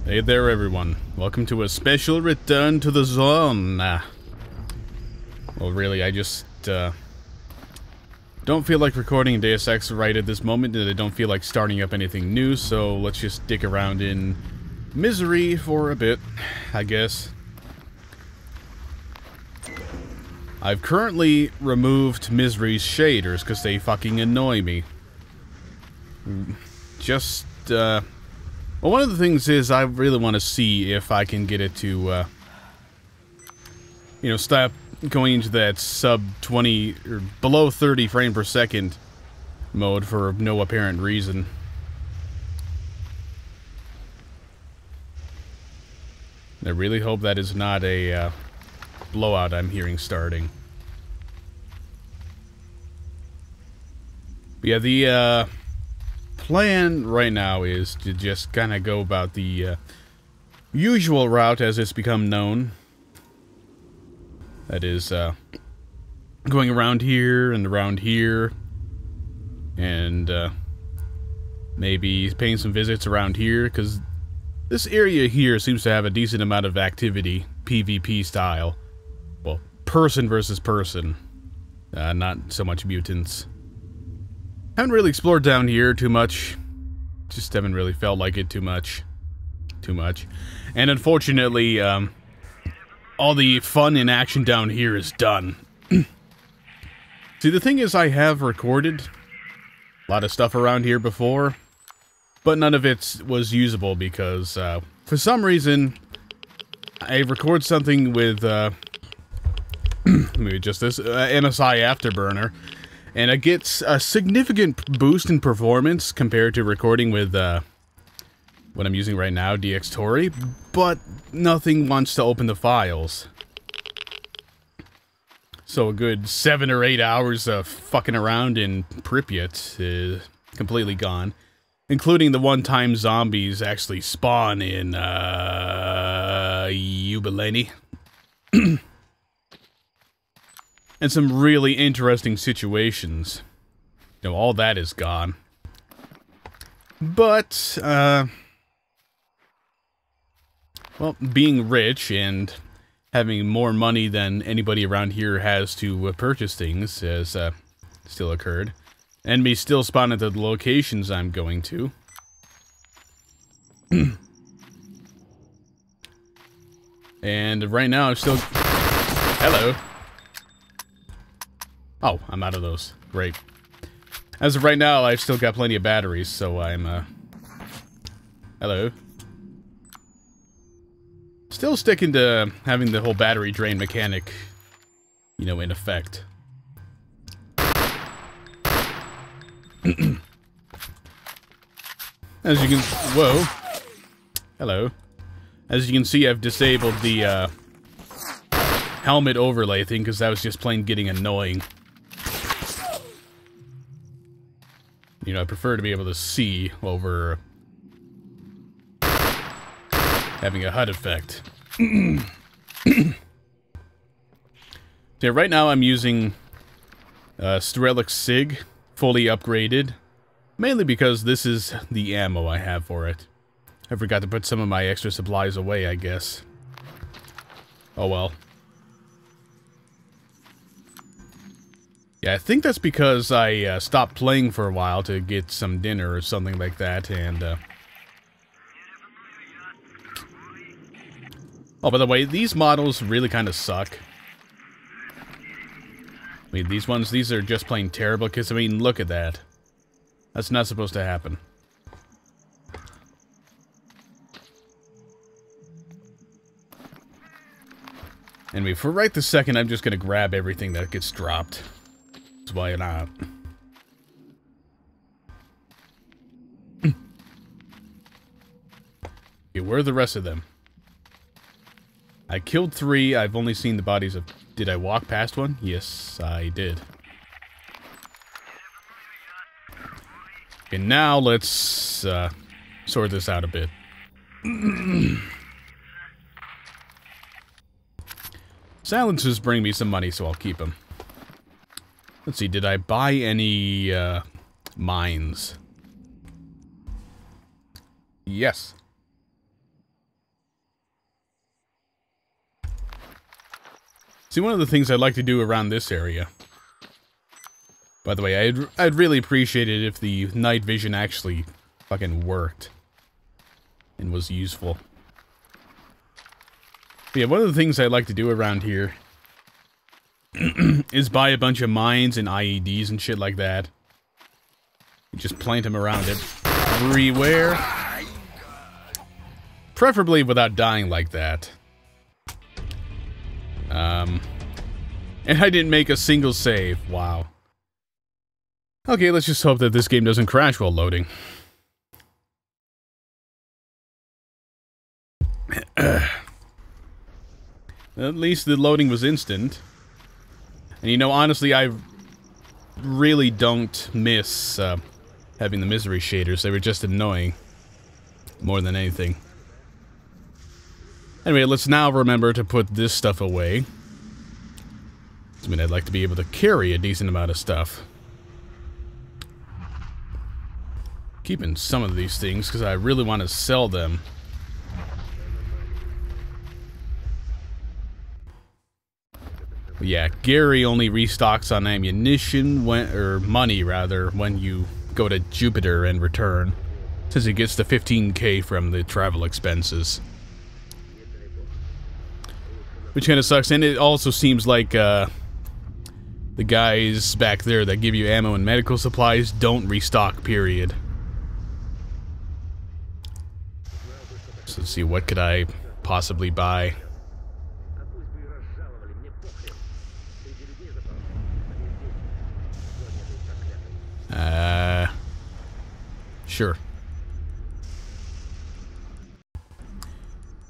Hey there everyone, welcome to a special return to the zone. Well really, I just don't feel like recording Deus Ex right at this moment, and I don't feel like starting up anything new, so let's just stick around in misery for a bit, I guess. I've currently removed Misery's shaders because they fucking annoy me. Just, well, one of the things is I really want to see if I can get it to, you know, stop going into that sub 20 or below 30 frame per second mode for no apparent reason. I really hope that is not a blowout I'm hearing starting. But yeah, the plan right now is to just kind of go about the usual route as it's become known. That is, going around here, and maybe paying some visits around here, because this area here seems to have a decent amount of activity, PvP style. Well, person versus person, not so much mutants. Haven't really explored down here too much. Just haven't really felt like it too much. And unfortunately, all the fun and action down here is done. See, the thing is, I have recorded a lot of stuff around here before, but none of it was usable because, for some reason, I record something with, maybe just this, MSI Afterburner, and it gets a significant boost in performance compared to recording with, what I'm using right now, DxTory, but nothing wants to open the files. So a good 7 or 8 hours of fucking around in Pripyat is completely gone. Including the one-time zombies actually spawn in, Yubileni. And some really interesting situations. You know, all that is gone. But, well, being rich and having more money than anybody around here has to purchase things has still occurred. And me still spawning at the locations I'm going to. And right now I'm still... Hello. Oh, I'm out of those. Great. As of right now, I've still got plenty of batteries, so I'm, Hello. Still sticking to having the whole battery drain mechanic, you know, in effect. As you can... Whoa. Hello. As you can see, I've disabled the, helmet overlay thing, because that was just plain getting annoying. You know, I prefer to be able to see over having a HUD effect. Yeah, right now I'm using S.T.A.L.K.E.R SIG, fully upgraded, mainly because this is the ammo I have for it. I forgot to put some of my extra supplies away, I guess. Oh well. Yeah, I think that's because I stopped playing for a while to get some dinner or something like that, and, oh, by the way, these models really kind of suck. I mean, these are just plain terrible, because, I mean, look at that. That's not supposed to happen. Anyway, for right this second, I'm just gonna grab everything that gets dropped. Why not? Okay, where are the rest of them? I killed 3, I've only seen the bodies of... Did I walk past one? Yes, I did. Okay, now let's, sort this out a bit. Silencers bring me some money, so I'll keep them. Let's see, did I buy any, mines? Yes. See, one of the things I'd like to do around this area... By the way, I'd really appreciate it if the night vision actually fucking worked. And was useful. But yeah, one of the things I'd like to do around here... is buy a bunch of mines and IEDs and shit like that. Just plant them around it everywhere. Preferably without dying like that. And I didn't make a single save. Wow. Okay, let's just hope that this game doesn't crash while loading. At least the loading was instant. And you know, honestly, I really don't miss having the misery shaders. They were just annoying. More than anything. Anyway, let's now remember to put this stuff away. I mean, I'd like to be able to carry a decent amount of stuff. Keeping some of these things, because I really want to sell them. But yeah, Gary only restocks on ammunition, or money rather, when you go to Jupiter and return. Since he gets the 15k from the travel expenses. Which kind of sucks, and it also seems like the guys back there that give you ammo and medical supplies don't restock, period. So let's see, what could I possibly buy? Sure.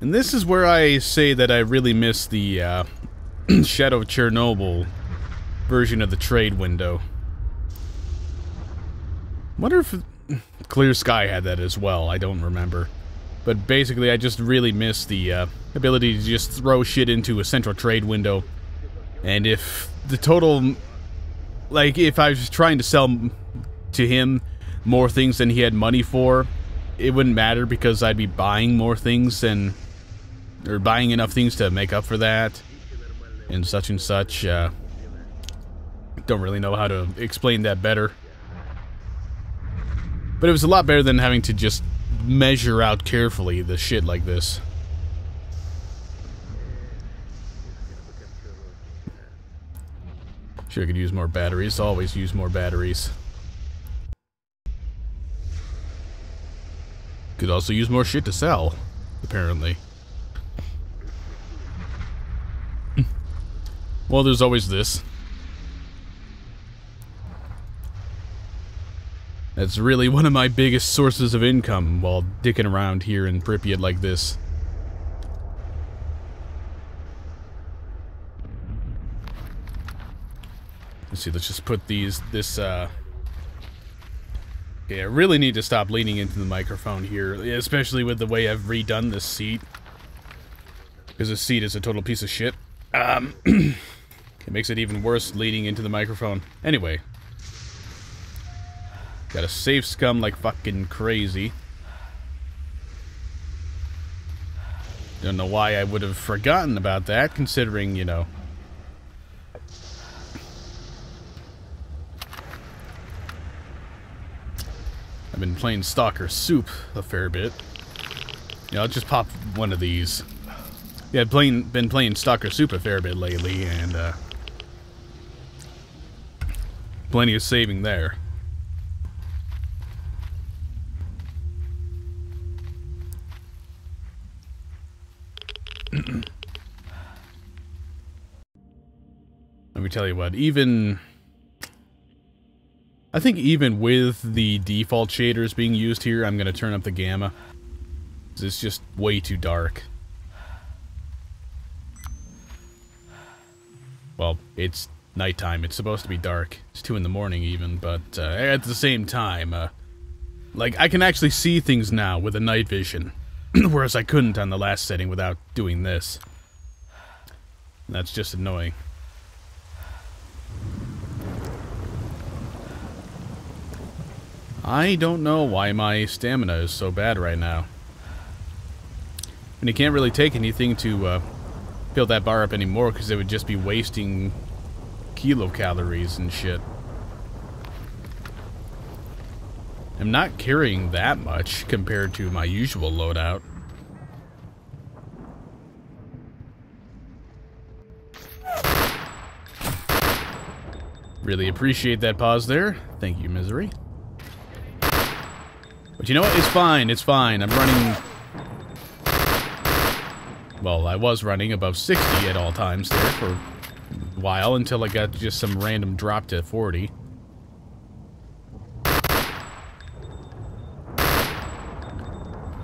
And this is where I say that I really miss the Shadow of Chernobyl version of the trade window. Wonder if Clear Sky had that as well. I don't remember. But basically, I just really miss the ability to just throw shit into a central trade window. And if the total... Like, if I was trying to sell to him more things than he had money for, it wouldn't matter because I'd be buying more things than... Or buying enough things to make up for that. And such and such. Don't really know how to explain that better. But it was a lot better than having to just measure out carefully the shit like this. Sure, I could use more batteries. Always use more batteries. Could also use more shit to sell, apparently. Well, there's always this. That's really one of my biggest sources of income while dicking around here in Pripyat like this. Let's see, let's just put okay, I really need to stop leaning into the microphone here, especially with the way I've redone this seat. Because this seat is a total piece of shit. It makes it even worse leaning into the microphone. Anyway. Gotta save scum like fucking crazy. Don't know why I would have forgotten about that, considering, you know... I've been playing S.T.A.L.K.E.R Soup a fair bit. Yeah, I'll just pop one of these. Yeah, I've been playing S.T.A.L.K.E.R Soup a fair bit lately, and, plenty of saving there. Let me tell you what, I think even with the default shaders being used here, I'm gonna turn up the gamma. It's just way too dark. Well, it's nighttime, it's supposed to be dark. It's 2 in the morning even, but at the same time, like, I can actually see things now with the night vision. Whereas I couldn't on the last setting without doing this. That's just annoying. I don't know why my stamina is so bad right now. And you can't really take anything to fill that bar up anymore because it would just be wasting kilocalories and shit. I'm not carrying that much compared to my usual loadout. Really appreciate that pause there. Thank you, Misery. But you know what? It's fine. It's fine. I'm running... Well, I was running above 60 at all times there for a while until I got just some random drop to 40.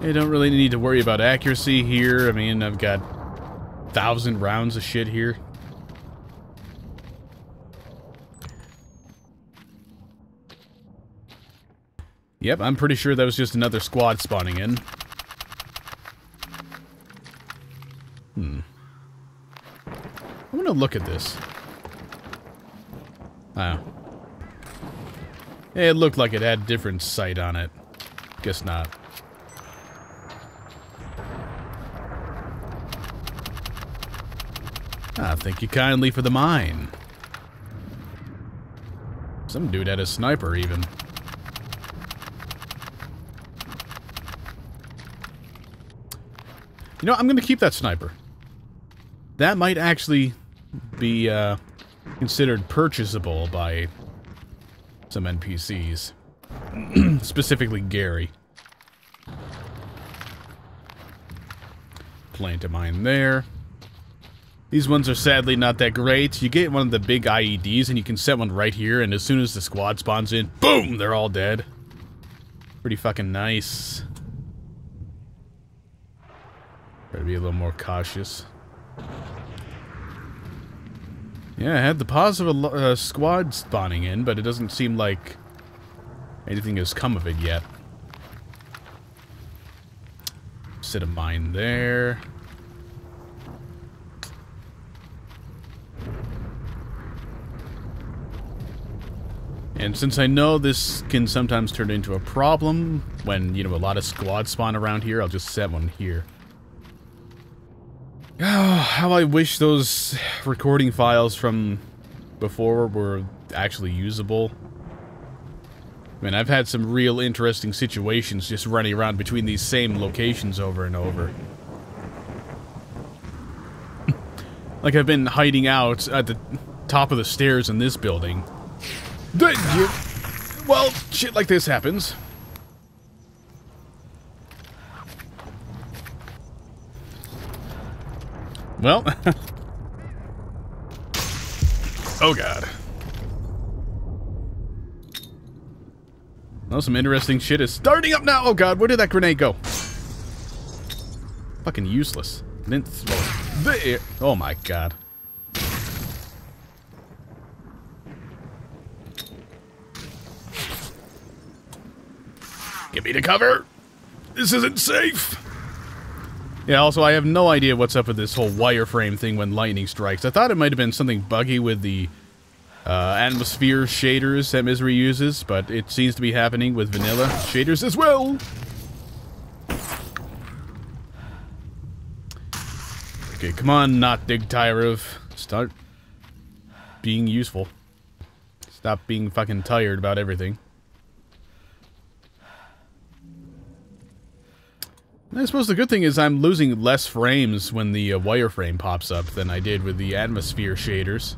I don't really need to worry about accuracy here. I mean, I've got 1,000 rounds of shit here. Yep, I'm pretty sure that was just another squad spawning in. I'm gonna look at this. Oh. It looked like it had different sight on it. Guess not. Ah, thank you kindly for the mine. Some dude had a sniper, even. You know, I'm gonna keep that sniper. That might actually be considered purchasable by some NPCs. Specifically Gary. Plant a mine there. These ones are sadly not that great. You get one of the big IEDs and you can set one right here, and as soon as the squad spawns in, boom, they're all dead. Pretty fucking nice. Try to be a little more cautious. Yeah, I had the pause of a squad spawning in, but it doesn't seem like anything has come of it yet. Set a mine there. And since I know this can sometimes turn into a problem when, you know, a lot of squads spawn around here, I'll just set one here. Oh, how I wish those recording files from before were actually usable. I mean, I've had some real interesting situations just running around between these same locations over and over. Like I've been hiding out at the top of the stairs in this building. Well, shit like this happens. Well. Oh god. Well, some interesting shit is starting up now. Oh god, where did that grenade go? Fucking useless. I didn't throw it there. Oh my god. Get me to cover! This isn't safe! Yeah, also, I have no idea what's up with this whole wireframe thing when lightning strikes. I thought it might have been something buggy with the atmosphere shaders that Misery uses, but it seems to be happening with vanilla shaders as well! Okay, come on, not Dig Tyrov. Start being useful. Stop being fucking tired about everything. I suppose the good thing is I'm losing less frames when the wireframe pops up than I did with the atmosphere shaders.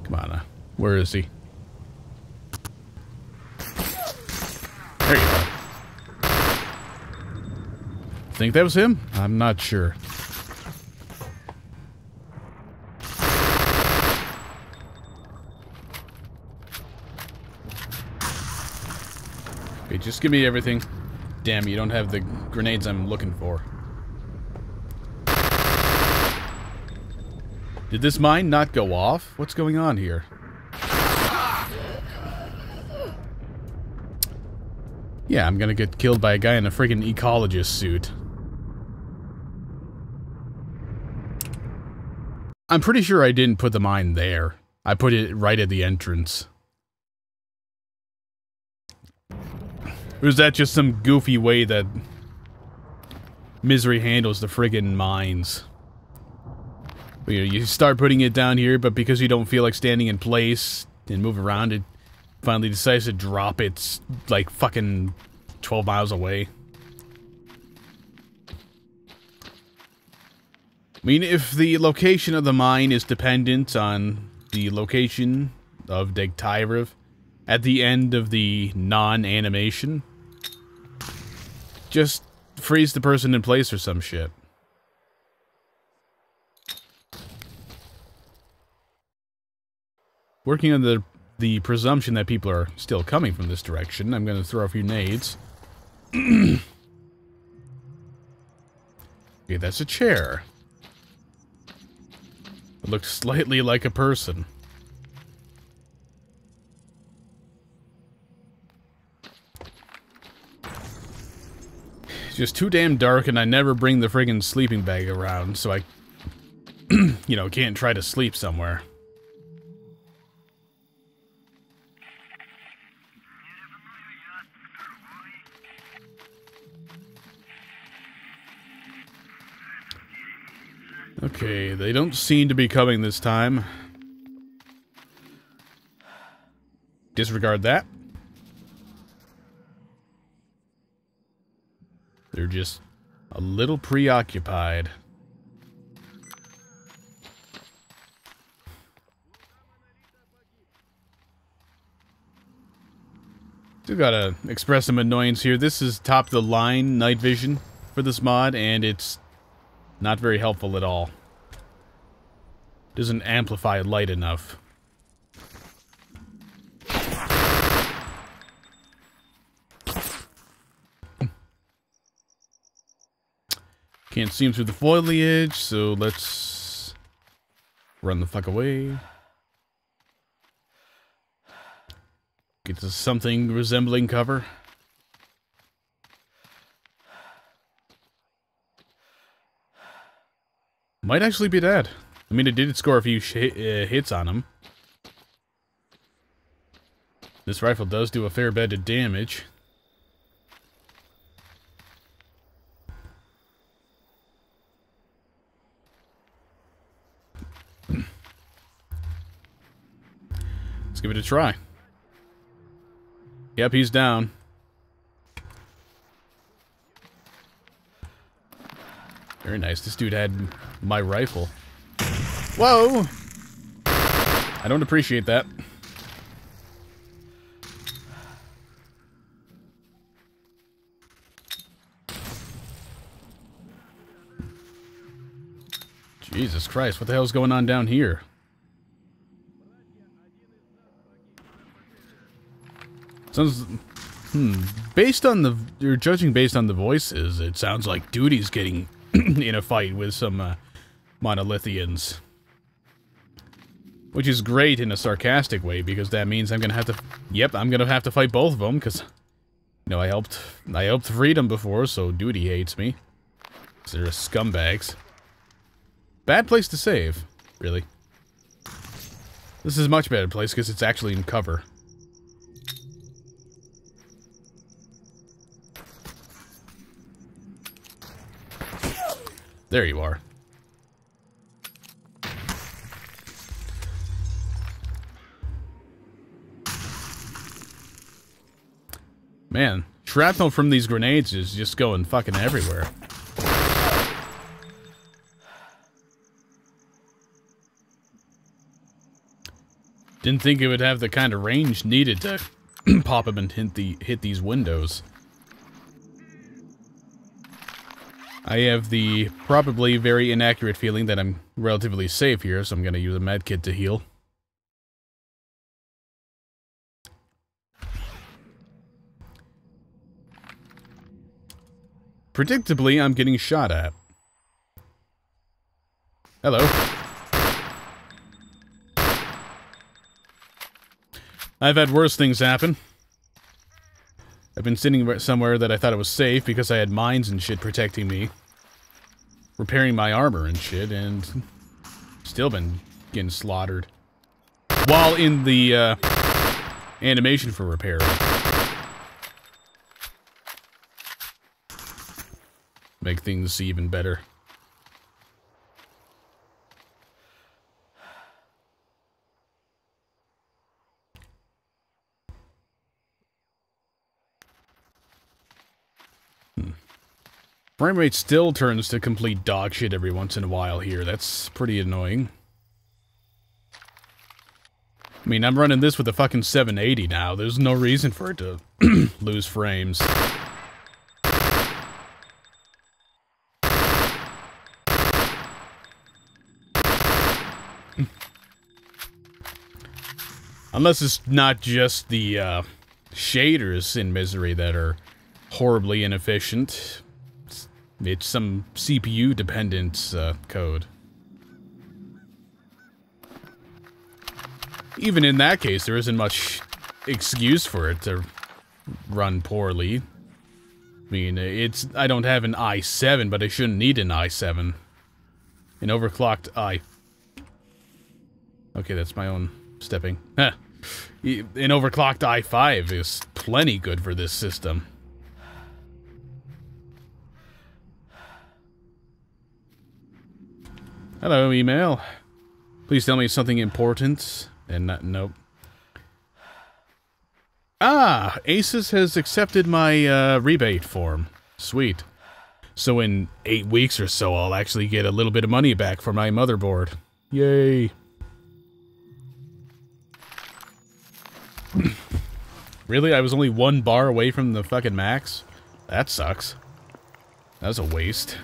Come on, where is he? There you go. Think that was him? I'm not sure. Okay, just give me everything. Damn, you don't have the grenades I'm looking for. Did this mine not go off? What's going on here? Yeah, I'm gonna get killed by a guy in a friggin' ecologist suit. I'm pretty sure I didn't put the mine there. I put it right at the entrance. Or is that just some goofy way that Misery handles the friggin' mines? You start putting it down here, but because you don't feel like standing in place and move around, it finally decides to drop it like fucking 12 miles away. I mean, if the location of the mine is dependent on the location of Degtyrev at the end of the non-animation, just freeze the person in place or some shit. Working on the presumption that people are still coming from this direction, I'm going to throw a few nades. Okay, that's a chair. It looks slightly like a person. It's just too damn dark, and I never bring the friggin' sleeping bag around, so I, you know, can't try to sleep somewhere. Okay, they don't seem to be coming this time. Disregard that. They're just a little preoccupied. Still gotta express some annoyance here. This is top-of-the-line night vision for this mod, and it's not very helpful at all. Doesn't amplify light enough. Can't see him through the foliage, so let's run the fuck away. Get to something resembling cover. Might actually be dead. I mean, it did score a few hits on him. This rifle does do a fair bit of damage. Let's give it a try. Yep, he's down. Very nice. This dude had my rifle. Whoa! I don't appreciate that. Jesus Christ, what the hell's going on down here? Sounds... based on the... You're judging based on the voices, it sounds like Duty's getting in a fight with some Monolithians. Which is great in a sarcastic way, because that means I'm gonna have to... Yep, I'm gonna have to fight both of them, because... You know, I helped Freedom before, so Duty hates me. They're scumbags. Bad place to save, really. This is a much better place, because it's actually in cover. There you are. Man, shrapnel from these grenades is just going fucking everywhere. Didn't think it would have the kind of range needed to pop up and hit these windows. I have the probably very inaccurate feeling that I'm relatively safe here, so I'm going to use a medkit to heal. Predictably, I'm getting shot at. Hello. I've had worse things happen. I've been sitting somewhere that I thought it was safe because I had mines and shit protecting me. Repairing my armor and shit, and still been getting slaughtered. while in the animation for repairing. Make things even better. Frame rate still turns to complete dog shit every once in a while here. That's pretty annoying. I mean, I'm running this with a fucking 780 now. There's no reason for it to lose frames. Unless it's not just the shaders in Misery that are horribly inefficient. It's some CPU-dependent code. Even in that case, there isn't much excuse for it to run poorly. I mean, I don't have an i7, but I shouldn't need an i7. An overclocked Okay, that's my own stepping. An overclocked i5 is plenty good for this system. Hello, email. Please tell me something important. And not, nope. Ah, ASUS has accepted my rebate form. Sweet. So in 8 weeks or so, I'll actually get a little bit of money back for my motherboard. Yay. Really? I was only 1 bar away from the fucking max? That sucks. That was a waste.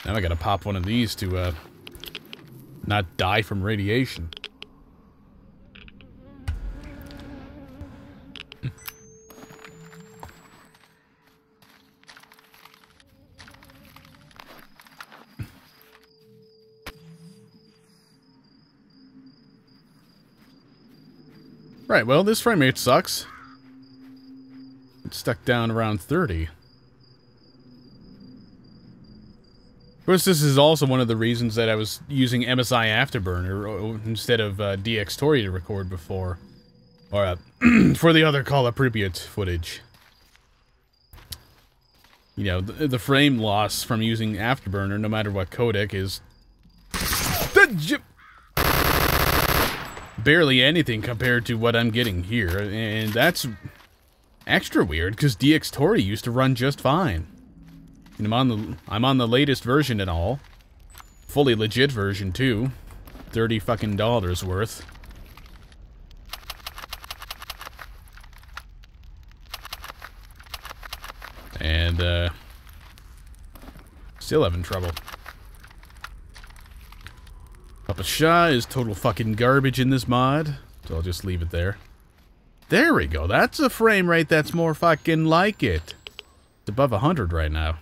Now I gotta pop one of these to, not die from radiation. Right, well, this frame rate sucks. It's stuck down around 30. Of course, this is also one of the reasons that I was using MSI Afterburner instead of DxTory to record before. Or, for the other Call of Pripyat footage. You know, the frame loss from using Afterburner, no matter what codec, is barely anything compared to what I'm getting here. And that's extra weird, because DxTory used to run just fine. And I'm on the latest version and all. Fully legit version too. $30 fucking worth. And still having trouble. Papa Shah is total fucking garbage in this mod, so I'll just leave it there. There we go. That's a frame rate that's more fucking like it. It's above 100 right now.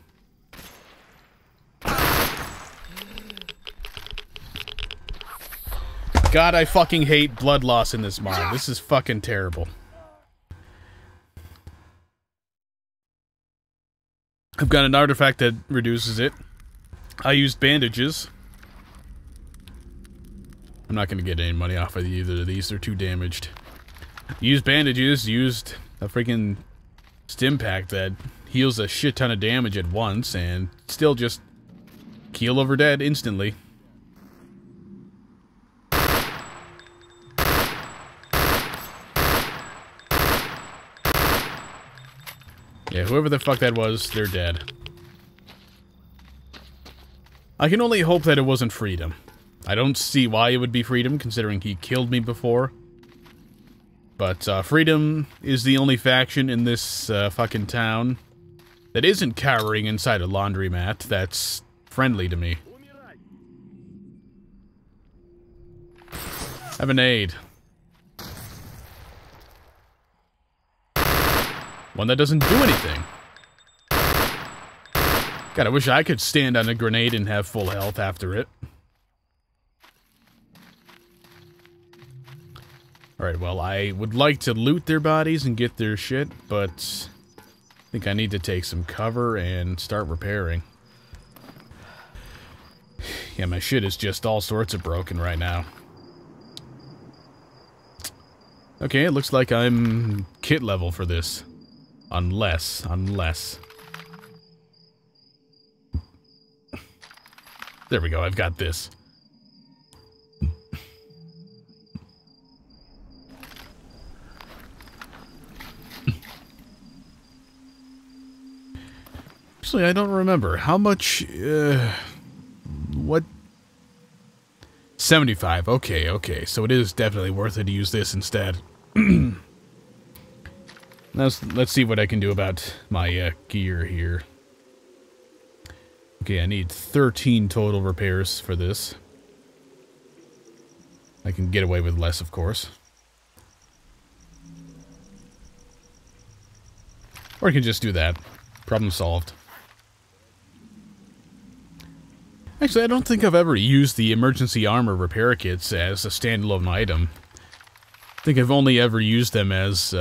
God, I fucking hate blood loss in this mod. This is fucking terrible. I've got an artifact that reduces it. I used bandages. I'm not gonna get any money off of either of these. They're too damaged. Used bandages, used a freaking stim pack that heals a shit ton of damage at once, and still just keel over dead instantly. Yeah, whoever the fuck that was, they're dead. I can only hope that it wasn't Freedom. I don't see why it would be Freedom, considering he killed me before. But, Freedom is the only faction in this, fucking town that isn't cowering inside a laundromat that's friendly to me. Have an aid. One that doesn't do anything. God, I wish I could stand on a grenade and have full health after it. Alright, well, I would like to loot their bodies and get their shit, but I think I need to take some cover and start repairing. Yeah, my shit is just all sorts of broken right now. Okay, it looks like I'm kit level for this. Unless. There we go, I've got this. Actually, I don't remember. How much, what? 75, okay. So it is definitely worth it to use this instead. Let's see what I can do about my gear here. Okay, I need 13 total repairs for this. I can get away with less, of course. Or I can just do that. Problem solved. Actually, I don't think I've ever used the emergency armor repair kits as a standalone item. I think I've only ever used them as,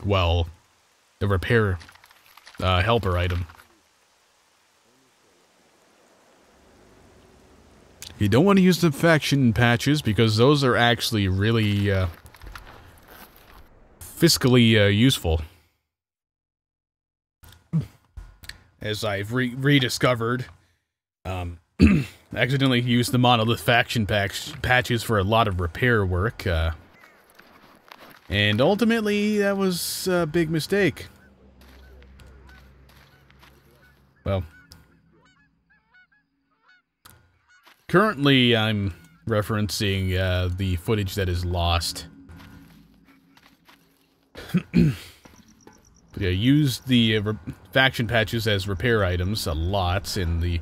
well, a repair helper item. You don't want to use the faction patches because those are actually really fiscally useful. As I've rediscovered, accidentally used the monolith faction patches for a lot of repair work, and ultimately that was a big mistake. Well, currently I'm referencing the footage that is lost. But yeah, used the faction patches as repair items a lot in the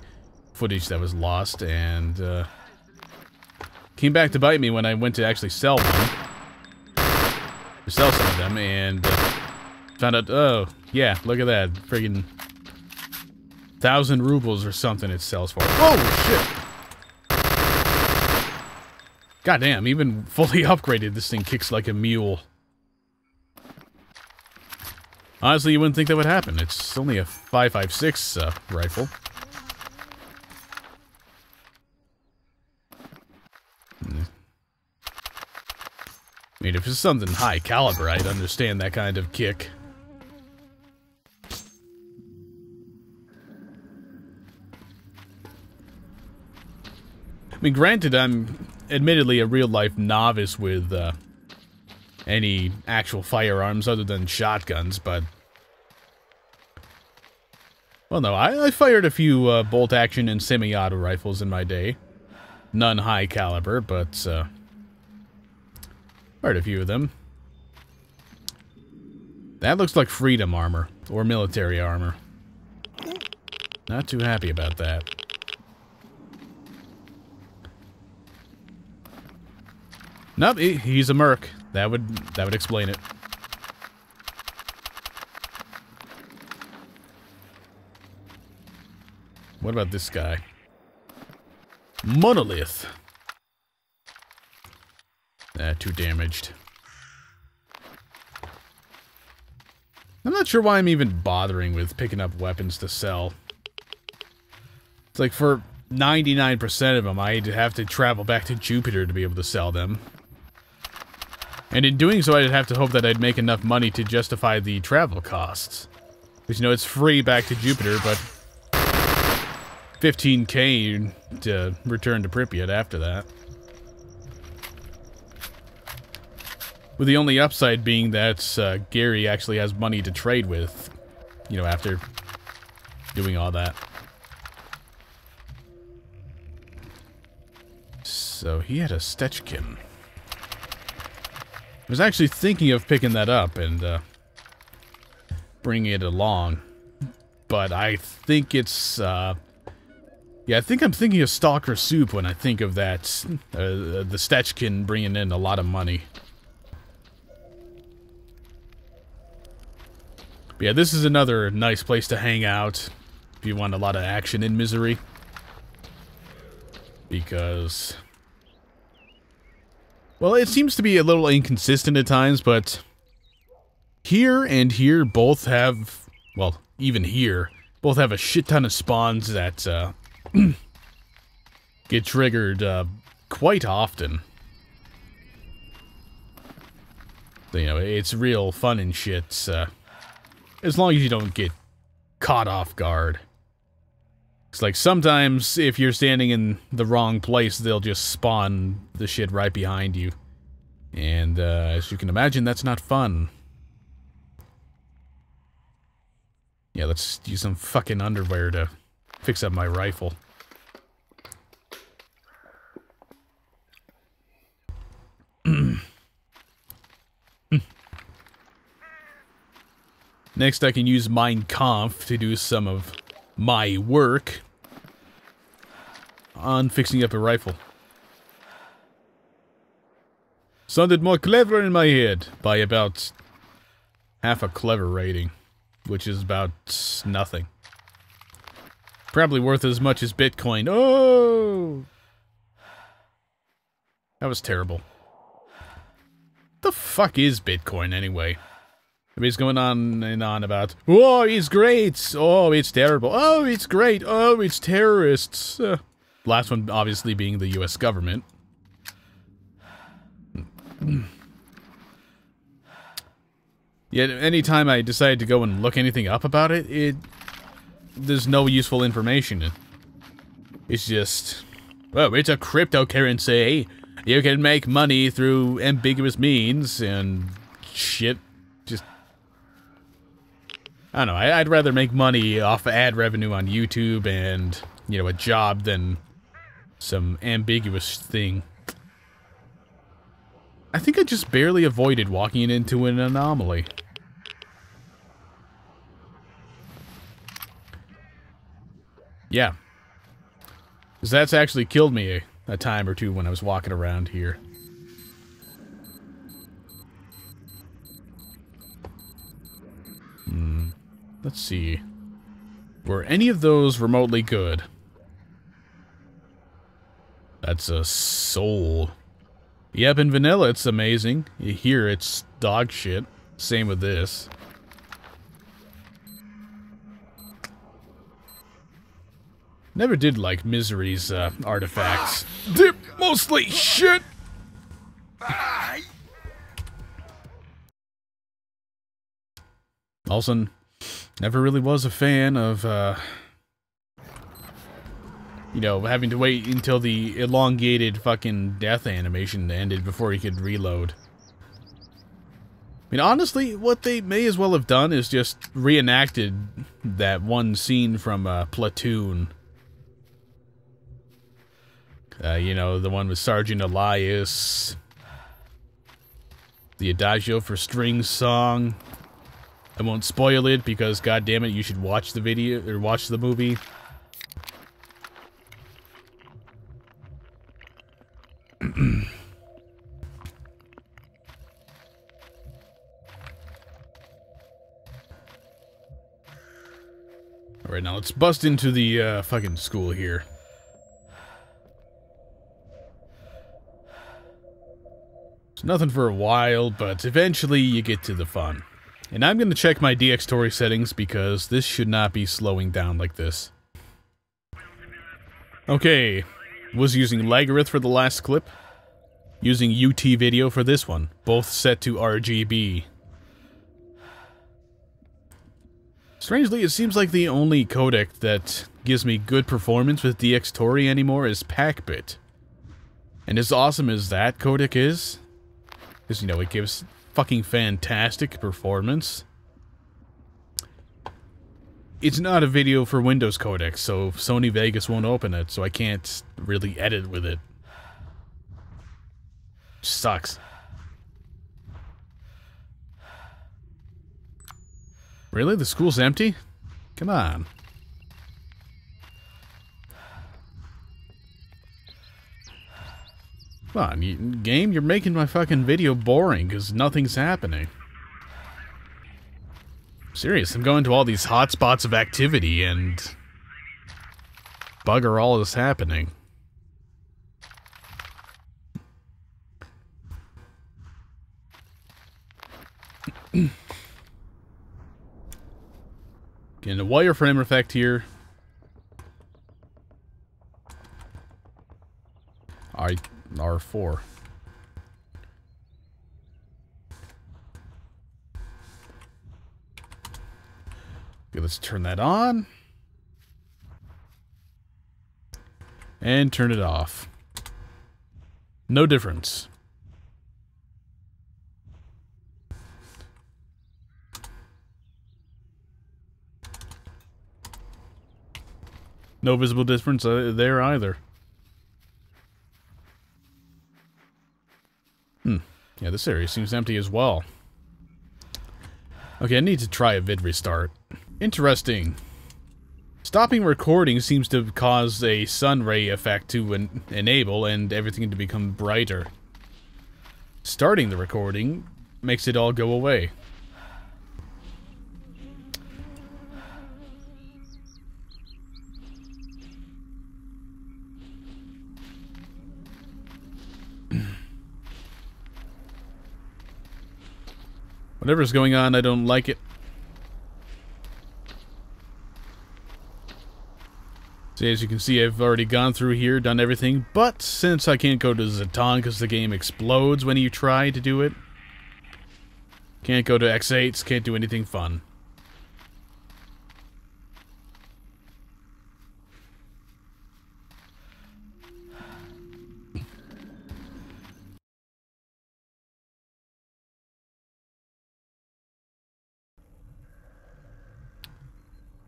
footage that was lost, and came back to bite me when I went to actually sell them. To sell some of them, and found out, oh, yeah, look at that. Friggin' 1,000 rubles or something it sells for. Oh, shit! Goddamn, even fully upgraded, this thing kicks like a mule. Honestly, you wouldn't think that would happen. It's only a 5.56 rifle. I mean, if it's something high caliber, I'd understand that kind of kick. I mean, granted, I'm admittedly a real-life novice with any actual firearms other than shotguns, but... Well, no, I fired a few bolt-action and semi-auto rifles in my day. None high caliber, but fired a few of them. That looks like freedom armor, or military armor. Not too happy about that. Nope, he's a merc. That would explain it. What about this guy? Monolith. Too damaged. I'm not sure why I'm even bothering with picking up weapons to sell. It's like for 99% of them, I'd have to travel back to Jupiter to be able to sell them. And in doing so, I'd have to hope that I'd make enough money to justify the travel costs. Because, you know, it's free back to Jupiter, but 15K to return to Pripyat after that. With the only upside being that Gary actually has money to trade with, you know, after doing all that. So he had a S.T.A.L.K.E.R. I was actually thinking of picking that up and bringing it along, but I think it's yeah, I think I'm thinking of Stalker Soup when I think of that. The S.T.A.L.K.E.R. bringing in a lot of money. But yeah, this is another nice place to hang out if you want a lot of action in Misery. Because, well, it seems to be a little inconsistent at times, but here and here both have, well, even here, both have a shit ton of spawns that get triggered quite often. So, you know, it's real fun and shit, as long as you don't get caught off guard. It's like sometimes if you're standing in the wrong place, they'll just spawn the shit right behind you. And as you can imagine, that's not fun. Yeah, let's use some fucking underwear to fix up my rifle. Next, I can use Mein Kampf to do some of my work on fixing up a rifle. Sounded more clever in my head by about half a clever rating, which is about nothing. Probably worth as much as Bitcoin. Oh! That was terrible. The fuck is Bitcoin anyway? Everybody's going on and on about, oh, it's great, oh, it's terrible, oh, it's great, oh, it's terrorists. Last one obviously being the US government. Yet anytime I decide to go and look anything up about it, there's no useful information. It's just, oh, it's a cryptocurrency. You can make money through ambiguous means and shit. Just, I don't know, I'd rather make money off ad revenue on YouTube and, you know, a job than some ambiguous thing. I think I just barely avoided walking into an anomaly. Yeah. Because that's actually killed me a time or two when I was walking around here. Let's see. Were any of those remotely good? That's a soul. Yep, in vanilla it's amazing. Here it's dog shit. Same with this. Never did like Misery's artifacts. They're mostly shit! Also, never really was a fan of, you know, having to wait until the elongated fucking death animation ended before you could reload. I mean, honestly, what they may as well have done is just reenacted that one scene from Platoon. You know, the one with Sergeant Elias. The Adagio for Strings song. I won't spoil it because, goddammit, you should watch the video, or watch the movie. Alright, now let's bust into the fucking school here. It's nothing for a while, but eventually you get to the fun. And I'm going to check my DxTory settings because this should not be slowing down like this. Okay, was using Logarithm for the last clip. Using UT video for this one, both set to RGB. Strangely, it seems like the only codec that gives me good performance with DxTory anymore is Packbit. And as awesome as that codec is, because, you know, it gives fucking fantastic performance, it's not a video for Windows codec, so Sony Vegas won't open it, so I can't really edit with it. Sucks. Really? The school's empty? Come on. Come on, game, you're making my fucking video boring because nothing's happening. Serious, I'm going to all these hotspots of activity and bugger all is happening. Getting a wireframe effect here. R4. Okay, let's turn that on. And turn it off. No difference. No visible difference there either. Yeah, this area seems empty as well. Okay, I need to try a vid restart. Interesting. Stopping recording seems to cause a sun ray effect to enable and everything to become brighter. Starting the recording makes it all go away. Whatever's going on, I don't like it. So as you can see, I've already gone through here, done everything, but since I can't go to Zaton because the game explodes when you try to do it, can't go to X8s, can't do anything fun.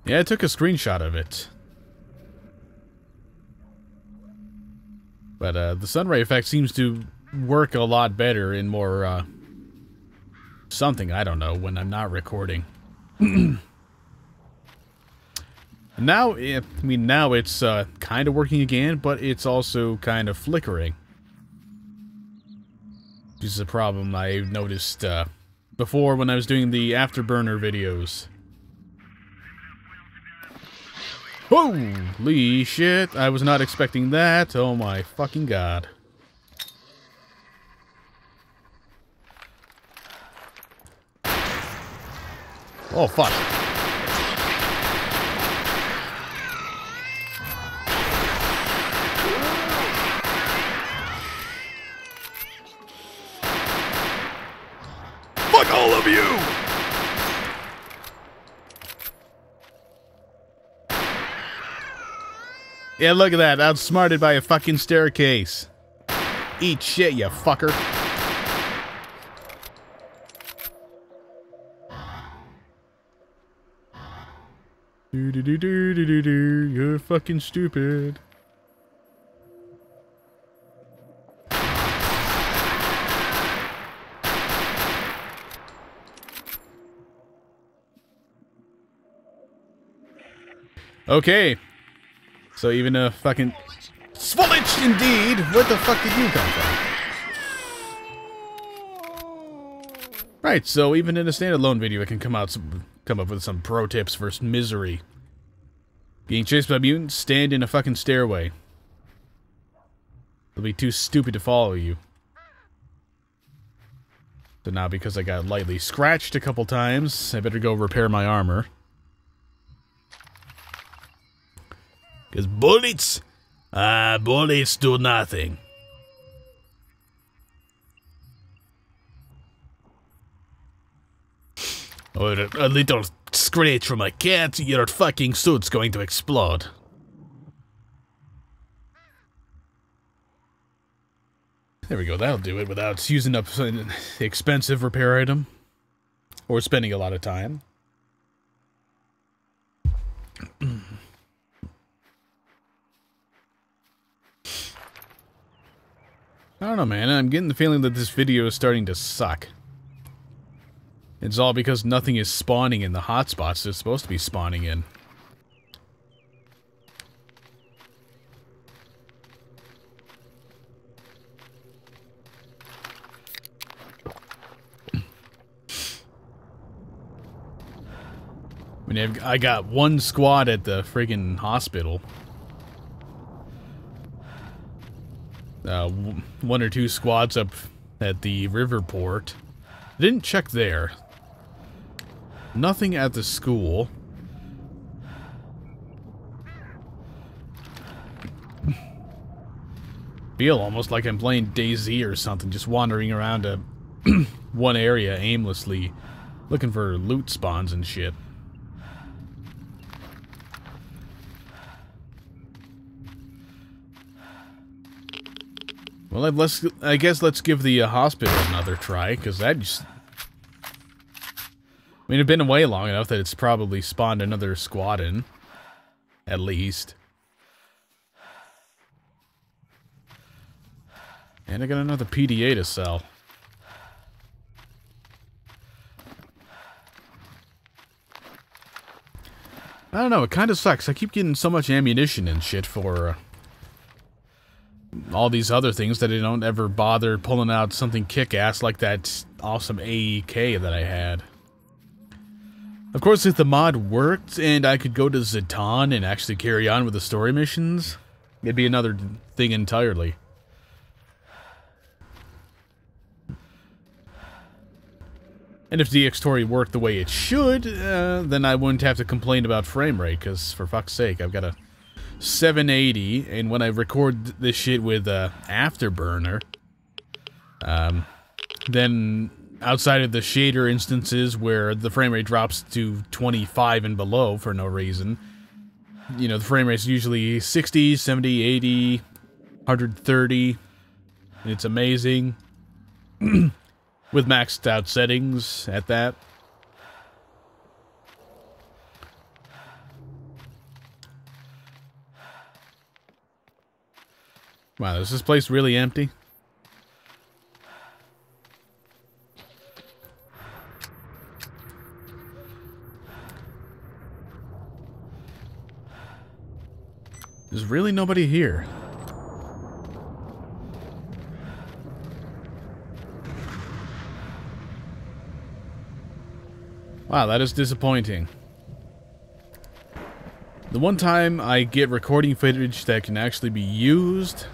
Yeah, I took a screenshot of it. But the sunray effect seems to work a lot better in more something, I don't know, when I'm not recording. Now, I mean, now it's kind of working again, but it's also kind of flickering. This is a problem I noticed before when I was doing the Afterburner videos. Holy shit, I was not expecting that. Oh my fucking god. Oh fuck. Fuck all of you! Yeah, look at that. Outsmarted by a fucking staircase. Eat shit, you fucker. Do-do-do-do-do-do-do. You're fucking stupid. Okay. So even a fucking... Swollich, indeed! Where the fuck did you come from? Right, so even in a standalone video I can come up with some pro tips for misery. Being chased by mutants, stand in a fucking stairway. They'll be too stupid to follow you. So now because I got lightly scratched a couple times, I better go repair my armor. Because bullets do nothing. Or a little scratch from a cat, your fucking suit's going to explode. There we go, that'll do it without using up an expensive repair item. Or spending a lot of time. I don't know, man. I'm getting the feeling that this video is starting to suck. It's all because nothing is spawning in the hotspots it's supposed to be spawning in. I mean, I got one squad at the friggin' hospital. One or two squads up at the river port. Didn't check there. Nothing at the school. Feel almost like I'm playing DayZ or something, just wandering around a one area aimlessly, looking for loot spawns and shit. Well, I guess let's give the hospital another try, because that just... I mean, it's been away long enough that it's probably spawned another squad in. At least. And I got another PDA to sell. I don't know, it kind of sucks. I keep getting so much ammunition and shit for all these other things that I don't ever bother pulling out something kick-ass like that awesome AEK that I had. Of course, if the mod worked and I could go to Zatan and actually carry on with the story missions, it'd be another thing entirely. And if DxTory worked the way it should, then I wouldn't have to complain about frame rate, because for fuck's sake, I've got a 780, and when I record this shit with Afterburner, then outside of the shader instances where the frame rate drops to 25 and below for no reason, you know, the frame rate's usually 60, 70, 80, 130, and it's amazing. With maxed out settings at that. Wow, is this place really empty? There's really nobody here. Wow, that is disappointing. The one time I get recording footage that can actually be used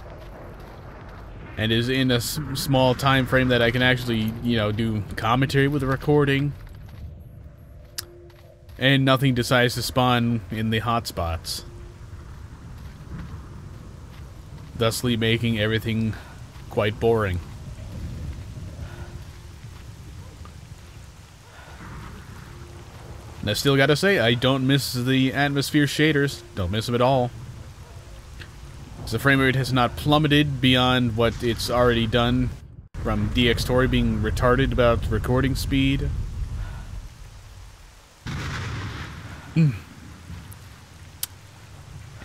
and is in a small time frame that I can actually, you know, do commentary with the recording, and nothing decides to spawn in the hotspots, thusly making everything quite boring. And I still gotta say, I don't miss the atmosphere shaders. Don't miss them at all. The frame rate has not plummeted beyond what it's already done from DxTory being retarded about recording speed.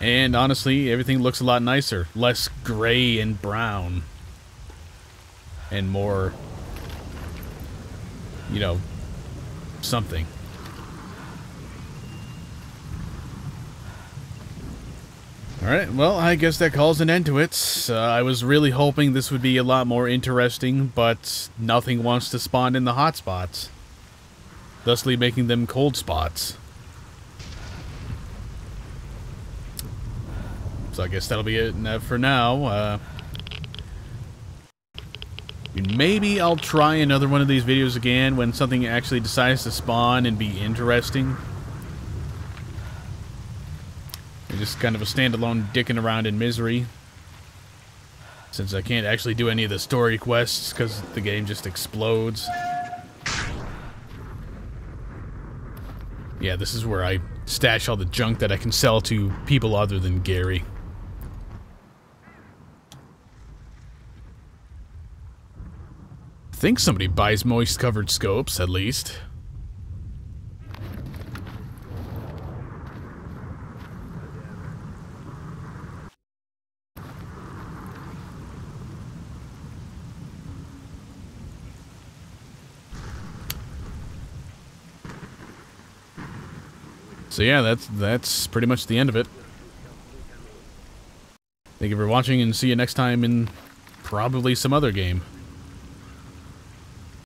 And honestly, everything looks a lot nicer. Less gray and brown. And more, you know, something. Alright, well, I guess that calls an end to it. I was really hoping this would be a lot more interesting, but nothing wants to spawn in the hotspots, thusly making them cold spots. So I guess that'll be it for now. Maybe I'll try another one of these videos again when something actually decides to spawn and be interesting. Just kind of a standalone dicking around in misery, since I can't actually do any of the story quests because the game just explodes. Yeah, this is where I stash all the junk that I can sell to people other than Gary. I think somebody buys moist-covered scopes, at least. So yeah, that's pretty much the end of it. Thank you for watching, and see you next time in probably some other game.